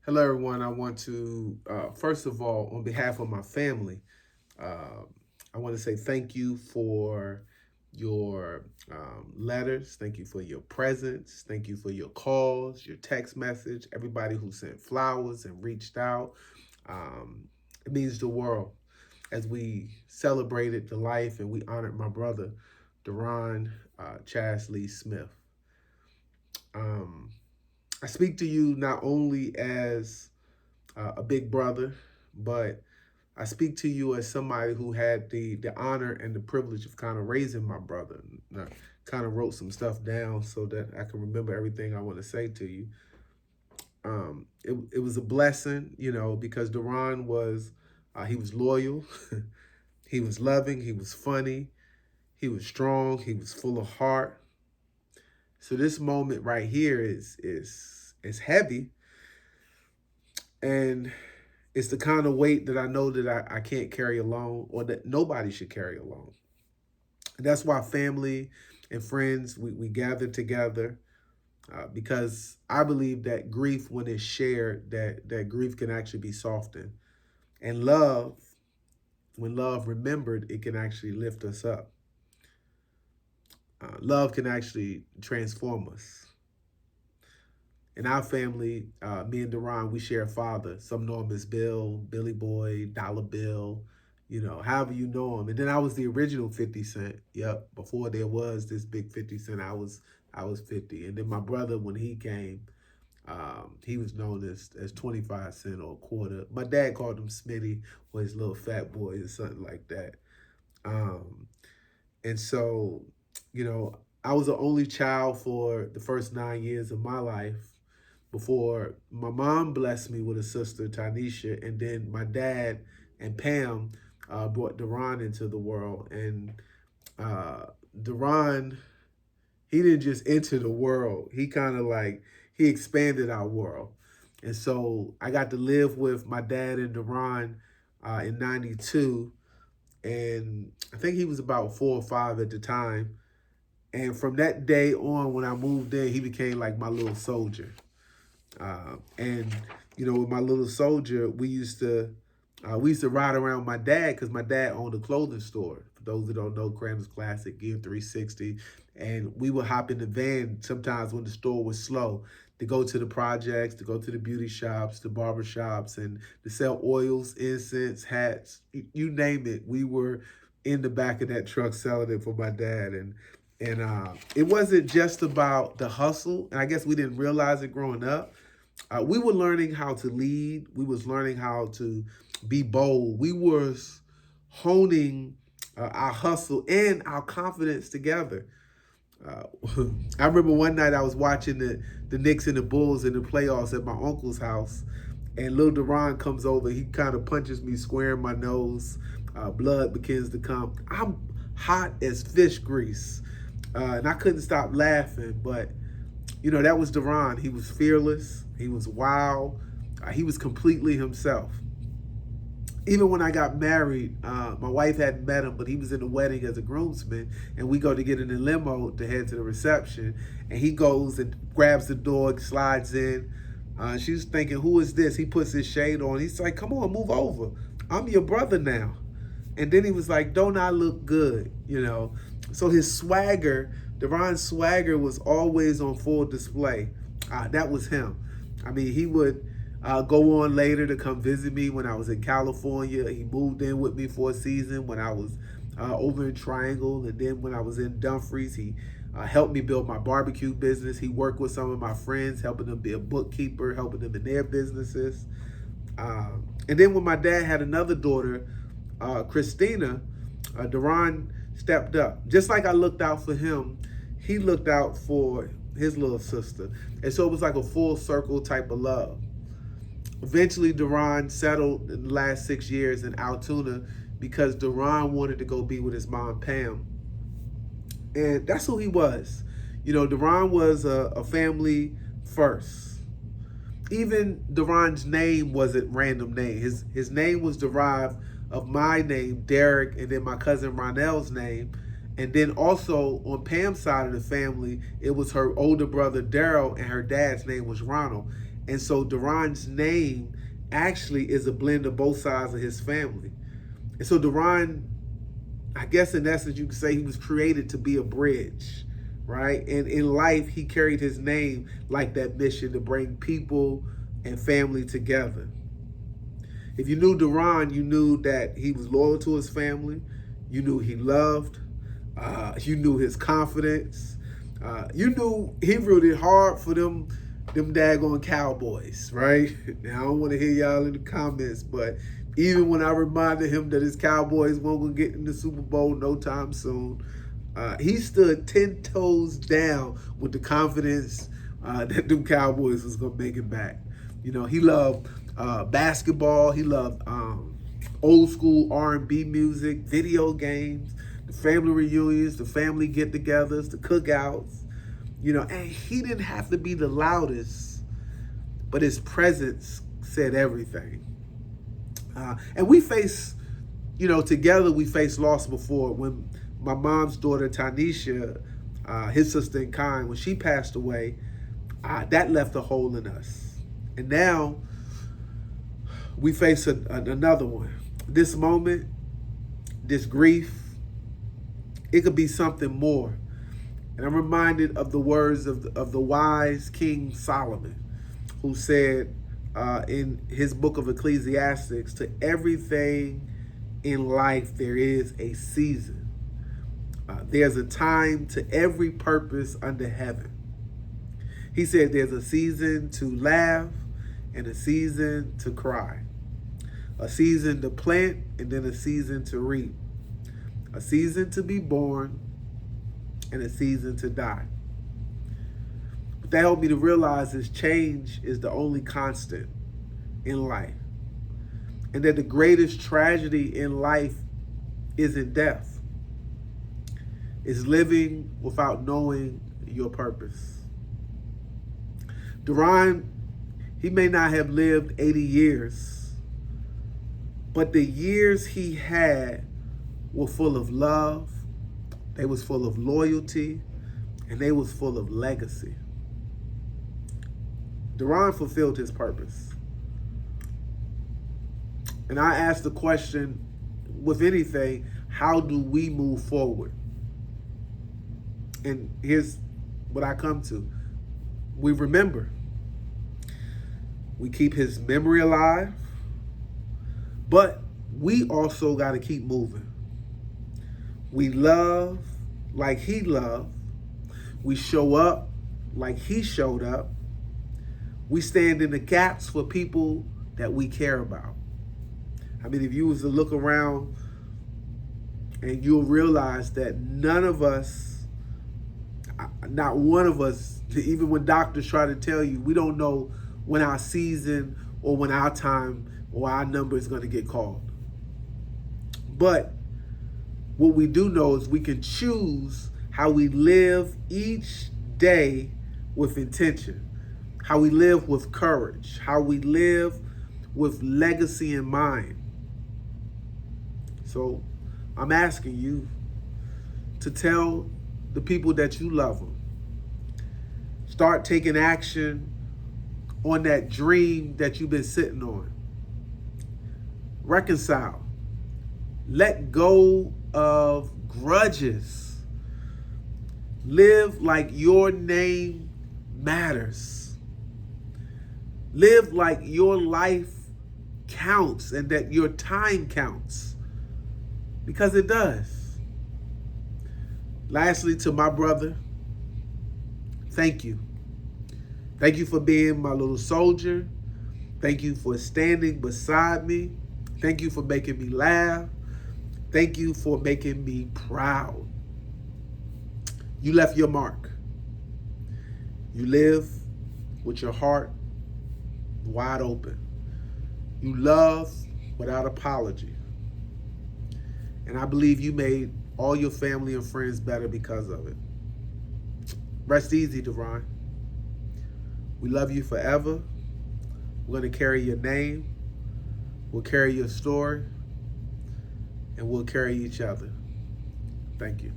Hello, everyone. I want to, first of all, on behalf of my family, uh, I want to say thank you for your letters. Thank you for your presence. Thank you for your calls, your text message, everybody who sent flowers and reached out. Um, it means the world as we celebrated the life and we honored my brother, Darron Chas Lee Smith. Um, I speak to you not only as a big brother, but I speak to you as somebody who had the honor and the privilege of kind of raising my brother. And I kind of wrote some stuff down so that I can remember everything I want to say to you. It was a blessing, because Darron was he was loyal, he was loving, he was funny, he was strong, he was full of heart. So this moment right here is heavy, and it's the kind of weight that I know that I can't carry alone, or that nobody should carry alone. And that's why family and friends, we gather together, because I believe that grief, when it's shared, that grief can actually be softened. And love, when love remembered, it can actually lift us up. Love can actually transform us. In our family, me and Darron, we share a father. Some know him as Bill, Billy Boy, Dollar Bill, however you know him. And then I was the original 50 Cent. Yep. Before there was this big 50 Cent, I was 50. And then my brother, when he came, he was known as 25 cent or a quarter. My dad called him Smitty, or his little fat boy or something like that. Um, and so, you know, I was the only child for the first 9 years of my life before my mom blessed me with a sister, Tynisha, and then my dad and Pam brought Darron into the world. And uh, Darron, he didn't just enter the world. He kind of he expanded our world. And so I got to live with my dad and Darron in 92. And I think he was about 4 or 5 at the time. And from that day on, when I moved in, he became like my little soldier. And with my little soldier, we used to ride around with my dad because my dad owned a clothing store. For those that don't know, Crandall's Classic, Gear 360, and we would hop in the van sometimes when the store was slow to go to the projects, to go to the beauty shops, the barber shops, and to sell oils, incense, hats, you name it. We were in the back of that truck selling it for my dad, and it wasn't just about the hustle, and I guess we didn't realize it growing up. We were learning how to lead. We was learning how to be bold. We was honing our hustle and our confidence together. Uh, I remember one night I was watching the Knicks and the Bulls in the playoffs at my uncle's house, and Lil Darron comes over. He kind of punches me square in my nose. Blood begins to come. I'm hot as fish grease, and I couldn't stop laughing. But that was Darron. He was fearless. He was wild. He was completely himself. Even when I got married, my wife hadn't met him, but he was in the wedding as a groomsman, and we go to get in the limo to head to the reception, and he goes and grabs the door, slides in. She's thinking, "Who is this?" He puts his shade on. He's like, "Come on, move over. I'm your brother now." And then he was like, "Don't I look good?" So his swagger, Darron's swagger, was always on full display. That was him. I mean, he would go on later to come visit me when I was in California. He moved in with me for a season when I was over in Triangle. And then when I was in Dumfries, he helped me build my barbecue business. He worked with some of my friends, helping them be a bookkeeper, helping them in their businesses. And then when my dad had another daughter, Kristina, Darron stepped up. Just like I looked out for him, he looked out for his little sister. And so it was like a full circle type of love. Eventually, Darron settled in the last 6 years in Altoona because Darron wanted to go be with his mom, Pam. And that's who he was. Darron was a family first. Even Darron's name wasn't random name. His name was derived of my name, Derek, and then my cousin Ronell's name. And then also on Pam's side of the family, it was her older brother Daryl, and her dad's name was Ronald. And so Darron's name actually is a blend of both sides of his family. And so Darron, I guess in essence, you could say he was created to be a bridge, right? And in life, he carried his name like that mission to bring people and family together. If you knew Darron, you knew that he was loyal to his family. You knew he loved. You knew his confidence. You knew he rooted hard for them daggone Cowboys, right? Now, I don't want to hear y'all in the comments, but even when I reminded him that his Cowboys weren't going to get in the Super Bowl no time soon, he stood 10 toes down with the confidence that them Cowboys was going to make it back. You know, he loved basketball. He loved old school R&B music, video games, the family reunions, the family get-togethers, the cookouts. You know, and he didn't have to be the loudest, but his presence said everything. And we face, you know, together we faced loss before. When my mom's daughter, Tynisha, his sister in kind, when she passed away, that left a hole in us. And now we face another one. This moment, this grief, it could be something more. And I'm reminded of the words of the wise King Solomon, who said in his book of Ecclesiastes, to everything in life there is a season. There's a time to every purpose under heaven. He said there's a season to laugh and a season to cry. A season to plant and then a season to reap. A season to be born and a season to die. But that helped me to realize is change is the only constant in life. And that the greatest tragedy in life isn't death. It's living without knowing your purpose. Darron, he may not have lived 80 years, but the years he had were full of love, they was full of loyalty, and they was full of legacy. Darron fulfilled his purpose. And I asked the question, with anything, how do we move forward? And here's what I come to. We remember. We keep his memory alive, but we also got to keep moving. We love like he loved. We show up like he showed up. We stand in the gaps for people that we care about. I mean, if you was to look around and you'll realize that none of us, not one of us, even when doctors try to tell you, we don't know when our season or when our time or our number is going to get called. But what we do know is we can choose how we live each day with intention, how we live with courage, how we live with legacy in mind. So I'm asking you to tell the people that you love them. Start taking action on that dream that you've been sitting on. Reconcile. Let go of grudges. Live like your name matters. Live like your life counts and that your time counts. Because it does. Lastly, to my brother, thank you. Thank you for being my little soldier. Thank you for standing beside me. Thank you for making me laugh. Thank you for making me proud. You left your mark. You live with your heart wide open. You love without apology. And I believe you made all your family and friends better because of it. Rest easy, Darron. We love you forever. We're going to carry your name. We'll carry your story. And we'll carry each other. Thank you.